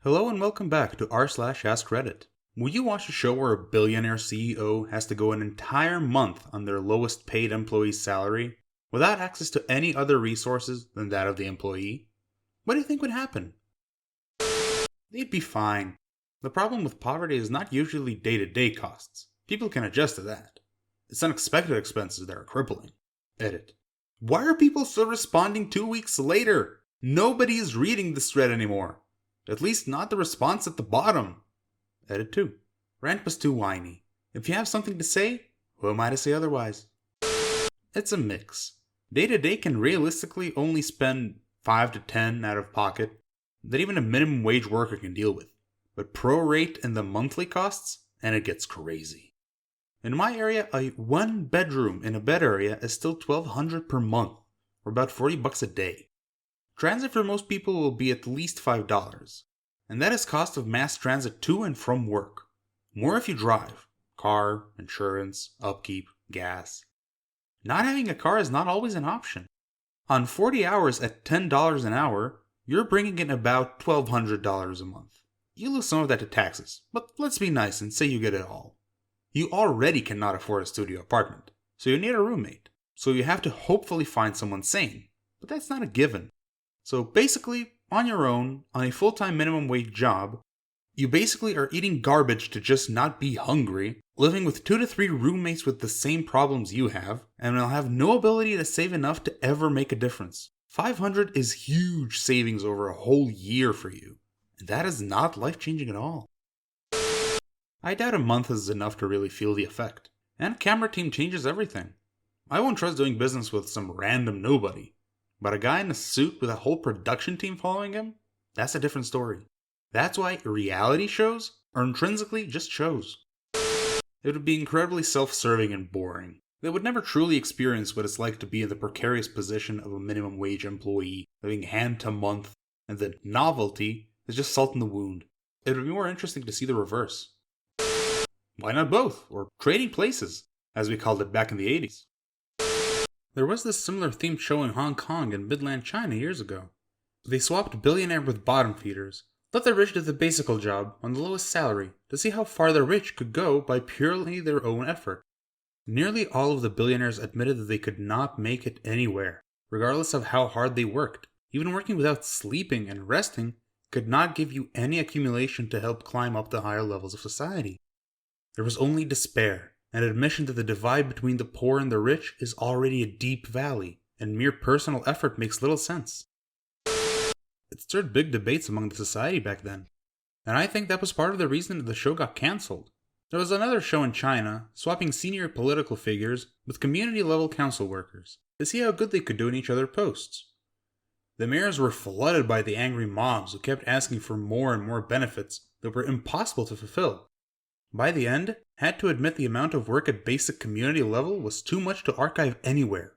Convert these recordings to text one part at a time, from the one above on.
Hello and welcome back to r/Ask Reddit. Will you watch a show where a billionaire CEO has to go an entire month on their lowest paid employee's salary without access to any other resources than that of the employee? What do you think would happen? They'd be fine. The problem with poverty is not usually day-to-day costs. People can adjust to that. It's unexpected expenses that are crippling. Edit. Why are people still responding 2 weeks later? Nobody is reading this thread anymore. At least not the response at the bottom. Edit 2. Rant was too whiny. If you have something to say, who am I to say otherwise? It's a mix. Day to day can realistically only spend 5 to 10 out of pocket that even a minimum wage worker can deal with. But prorate in the monthly costs, and it gets crazy. In my area, a one bedroom in a bed area is still $1,200 per month, or about $40 a day. Transit for most people will be at least $5, and that is cost of mass transit to and from work. More if you drive. Car, insurance, upkeep, gas. Not having a car is not always an option. On 40 hours at $10 an hour, you're bringing in about $1,200 a month. You lose some of that to taxes, but let's be nice and say you get it all. You already cannot afford a studio apartment, so you need a roommate. So you have to hopefully find someone sane, but that's not a given. So basically, on your own, on a full-time minimum wage job, you basically are eating garbage to just not be hungry, living with 2 to 3 roommates with the same problems you have, and will have no ability to save enough to ever make a difference. $500 is huge savings over a whole year for you, and that is not life-changing at all. I doubt a month is enough to really feel the effect, and camera team changes everything. I won't trust doing business with some random nobody. But a guy in a suit with a whole production team following him? That's a different story. That's why reality shows are intrinsically just shows. It would be incredibly self-serving and boring. They would never truly experience what it's like to be in the precarious position of a minimum wage employee, living hand to month, and the novelty is just salt in the wound. It would be more interesting to see the reverse. Why not both? Or trading places, as we called it back in the 80s. There was this similar themed show in Hong Kong and Midland China years ago. They swapped billionaire with bottom feeders, let the rich do the basic job on the lowest salary to see how far the rich could go by purely their own effort. Nearly all of the billionaires admitted that they could not make it anywhere, regardless of how hard they worked. Even working without sleeping and resting could not give you any accumulation to help climb up the higher levels of society. There was only despair. An admission that the divide between the poor and the rich is already a deep valley, and mere personal effort makes little sense. It stirred big debates among the society back then, and I think that was part of the reason the show got cancelled. There was another show in China, swapping senior political figures with community-level council workers, to see how good they could do in each other's posts. The mayors were flooded by the angry mobs who kept asking for more and more benefits that were impossible to fulfill. By the end, had to admit the amount of work at basic community level was too much to archive anywhere.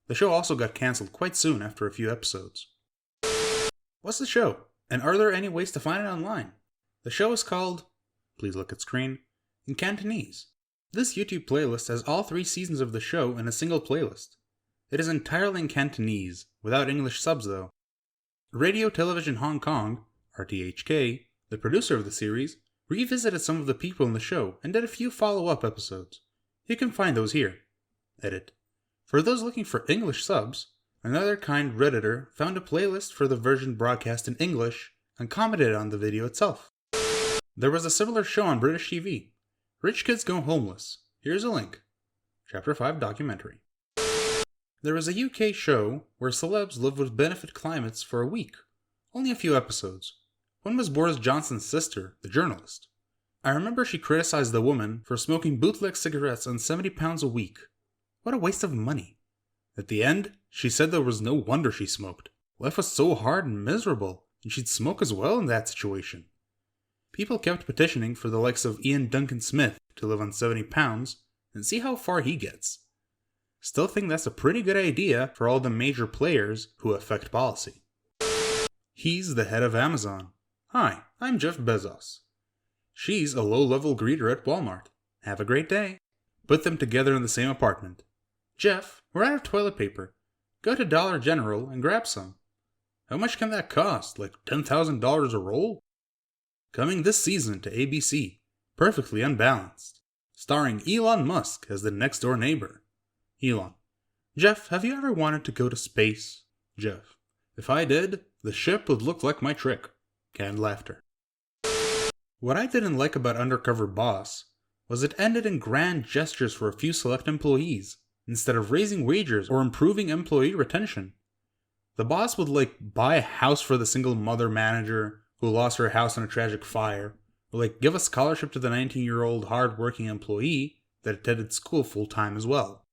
The show also got cancelled quite soon after a few episodes. What's the show? And are there any ways to find it online? The show is called, please look at screen, in Cantonese. This YouTube playlist has all 3 seasons of the show in a single playlist. It is entirely in Cantonese, without English subs though. Radio Television Hong Kong, RTHK, the producer of the series, revisited some of the people in the show and did a few follow-up episodes. You can find those here. Edit. For those looking for English subs, another kind Redditor found a playlist for the version broadcast in English and commented on the video itself. There was a similar show on British TV. Rich Kids Go Homeless. Here's a link. Chapter 5 documentary. There was a UK show where celebs live with benefit climates for a week. Only a few episodes. One was Boris Johnson's sister, the journalist. I remember she criticized the woman for smoking bootleg cigarettes on £70 a week. What a waste of money. At the end, she said there was no wonder she smoked. Life was so hard and miserable, and she'd smoke as well in that situation. People kept petitioning for the likes of Ian Duncan Smith to live on £70 and see how far he gets. Still think that's a pretty good idea for all the major players who affect policy. He's the head of Amazon. Hi, I'm Jeff Bezos. She's a low-level greeter at Walmart. Have a great day. Put them together in the same apartment. Jeff, we're out of toilet paper. Go to Dollar General and grab some. How much can that cost? Like $10,000 a roll? coming this season to ABC, perfectly unbalanced, starring Elon Musk as the next door neighbor. Elon: Jeff, have you ever wanted to go to space? Jeff: if I did, the ship would look like my trick. Canned laughter. What I didn't like about Undercover Boss was it ended in grand gestures for a few select employees, instead of raising wages or improving employee retention. The boss would buy a house for the single mother manager who lost her house in a tragic fire, or give a scholarship to the 19-year-old hard-working employee that attended school full-time as well.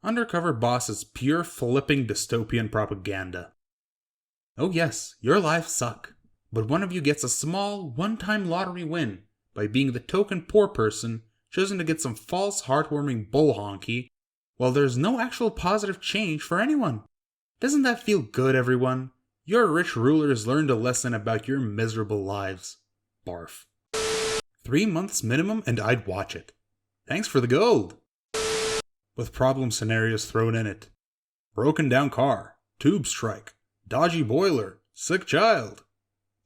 Undercover Boss is pure flipping dystopian propaganda. Oh yes, your lives suck, but one of you gets a small, one-time lottery win by being the token poor person chosen to get some false heartwarming bull honky, while there's no actual positive change for anyone. Doesn't that feel good, everyone? Your rich rulers learned a lesson about your miserable lives. Barf. 3 months minimum and I'd watch it. Thanks for the gold. With problem scenarios thrown in it. Broken down car, tube strike, dodgy boiler, sick child.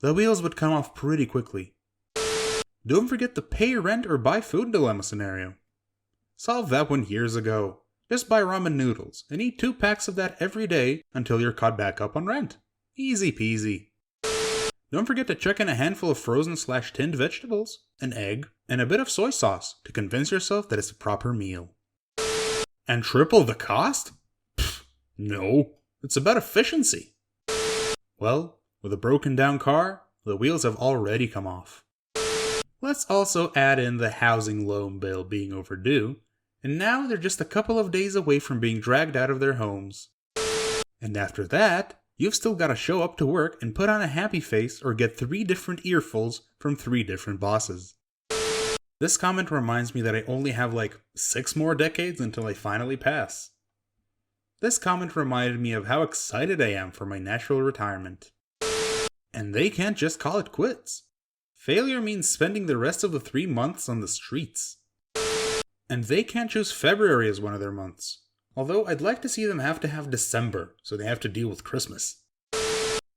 The wheels would come off pretty quickly. Don't forget the pay rent or buy food dilemma scenario. Solved that one years ago. Just buy ramen noodles and eat 2 packs of that every day until you're caught back up on rent. Easy peasy. Don't forget to check in a handful of frozen/tinned vegetables, an egg, and a bit of soy sauce to convince yourself that it's a proper meal. And triple the cost? Pfft, no, it's about efficiency. Well, with a broken down car, the wheels have already come off. Let's also add in the housing loan bill being overdue, and now they're just a couple of days away from being dragged out of their homes. And after that, you've still got to show up to work and put on a happy face or get 3 different earfuls from 3 different bosses. This comment reminds me that I only have 6 more decades until I finally pass. This comment reminded me of how excited I am for my natural retirement. And they can't just call it quits. Failure means spending the rest of the 3 months on the streets. And they can't choose February as one of their months. Although I'd like to see them have to have December, so they have to deal with Christmas.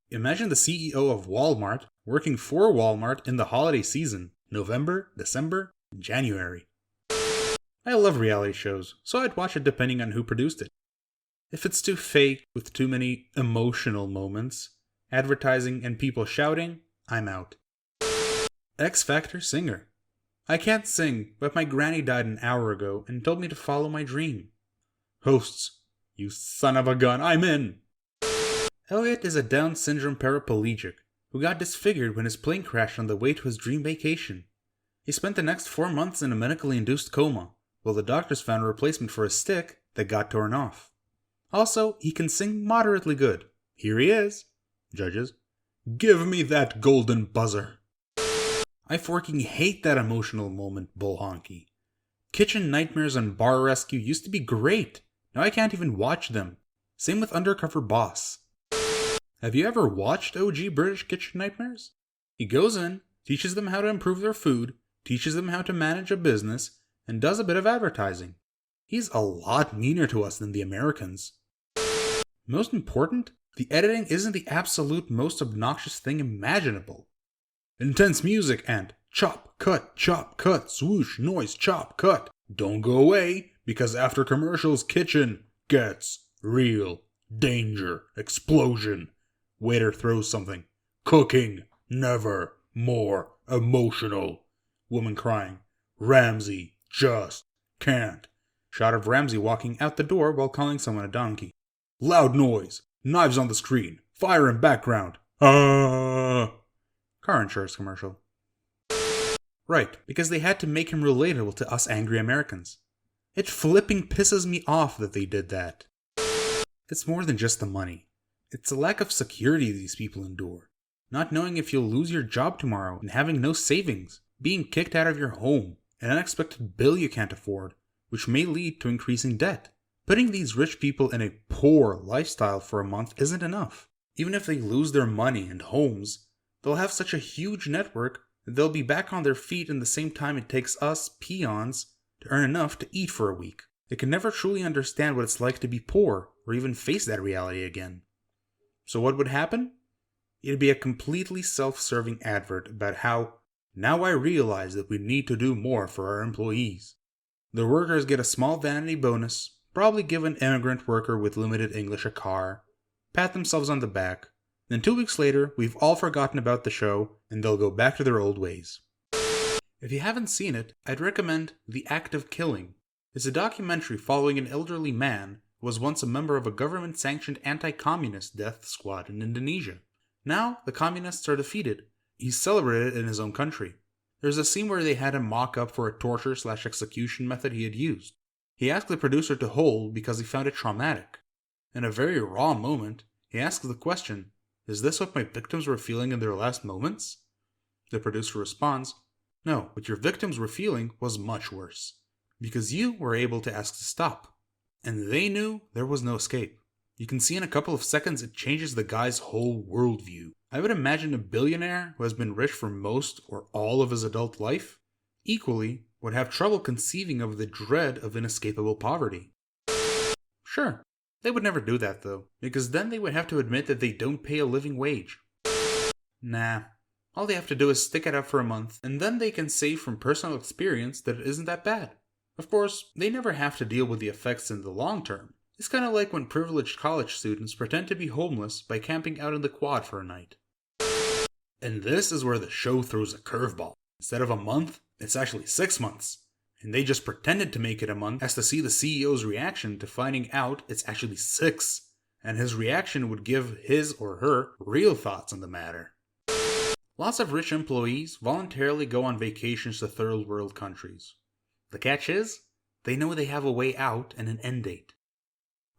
Imagine the CEO of Walmart working for Walmart in the holiday season, November, December, and January. I love reality shows, so I'd watch it depending on who produced it. If it's too fake, with too many emotional moments, advertising and people shouting, I'm out. X Factor singer. I can't sing, but my granny died an hour ago and told me to follow my dream. Hosts. You son of a gun, I'm in! Elliot is a Down syndrome paraplegic who got disfigured when his plane crashed on the way to his dream vacation. He spent the next 4 months in a medically induced coma, while the doctors found a replacement for his stick that got torn off. Also, he can sing moderately good. Here he is. Judges. Give me that golden buzzer. I forking hate that emotional moment, bull honky. Kitchen Nightmares and Bar Rescue used to be great. Now I can't even watch them. Same with Undercover Boss. Have you ever watched OG British Kitchen Nightmares? He goes in, teaches them how to improve their food, teaches them how to manage a business, and does a bit of advertising. He's a lot meaner to us than the Americans. Most important, the editing isn't the absolute most obnoxious thing imaginable. Intense music and chop, cut, swoosh, noise, chop, cut. Don't go away, because after commercials, kitchen gets real. Danger, explosion. Waiter throws something. Cooking, never more emotional. Woman crying. Ramsay just can't. Shot of Ramsay walking out the door while calling someone a donkey. Loud noise. Knives on the screen. Fire in background. Car insurance commercial. Right, because they had to make him relatable to us angry Americans. It flipping pisses me off that they did that. It's more than just the money. It's the lack of security these people endure. Not knowing if you'll lose your job tomorrow and having no savings. Being kicked out of your home. An unexpected bill you can't afford, which may lead to increasing debt. Putting these rich people in a poor lifestyle for a month isn't enough. Even if they lose their money and homes, they'll have such a huge network that they'll be back on their feet in the same time it takes us, peons, to earn enough to eat for a week. They can never truly understand what it's like to be poor, or even face that reality again. So what would happen? It'd be a completely self-serving advert about how, now I realize that we need to do more for our employees. The workers get a small vanity bonus, probably give an immigrant worker with limited English a car, pat themselves on the back, then 2 weeks later, we've all forgotten about the show, and they'll go back to their old ways. If you haven't seen it, I'd recommend The Act of Killing. It's a documentary following an elderly man who was once a member of a government-sanctioned anti-communist death squad in Indonesia. Now, the communists are defeated. He's celebrated in his own country. There's a scene where they had him mock up for a torture/execution method he had used. He asked the producer to hold because he found it traumatic. In a very raw moment, he asked the question, "Is this what my victims were feeling in their last moments?" The producer responds, "No, what your victims were feeling was much worse. Because you were able to ask to stop. And they knew there was no escape." You can see in a couple of seconds it changes the guy's whole worldview. I would imagine a billionaire who has been rich for most or all of his adult life, equally, would have trouble conceiving of the dread of inescapable poverty. Sure, they would never do that though, because then they would have to admit that they don't pay a living wage. Nah, all they have to do is stick it out for a month, and then they can say from personal experience that it isn't that bad. Of course, they never have to deal with the effects in the long term. It's kind of like when privileged college students pretend to be homeless by camping out in the quad for a night. And this is where the show throws a curveball. Instead of a month, it's actually 6 months. And they just pretended to make it a month as to see the CEO's reaction to finding out it's actually 6. And his reaction would give his or her real thoughts on the matter. Lots of rich employees voluntarily go on vacations to third world countries. The catch is, they know they have a way out and an end date.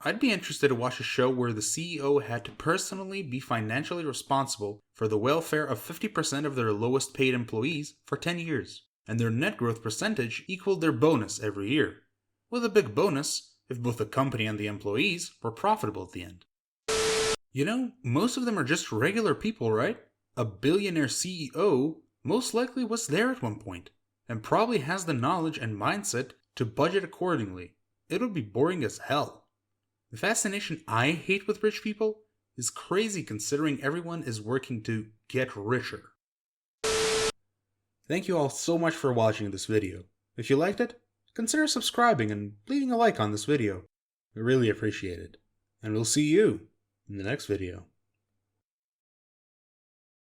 I'd be interested to watch a show where the CEO had to personally be financially responsible for the welfare of 50% of their lowest paid employees for 10 years, and their net growth percentage equaled their bonus every year, with a big bonus if both the company and the employees were profitable at the end. You know, most of them are just regular people, right? A billionaire CEO most likely was there at one point, and probably has the knowledge and mindset to budget accordingly. It would be boring as hell. The fascination I hate with rich people is crazy considering everyone is working to get richer. Thank you all so much for watching this video. If you liked it, consider subscribing and leaving a like on this video. We really appreciate it. And we'll see you in the next video.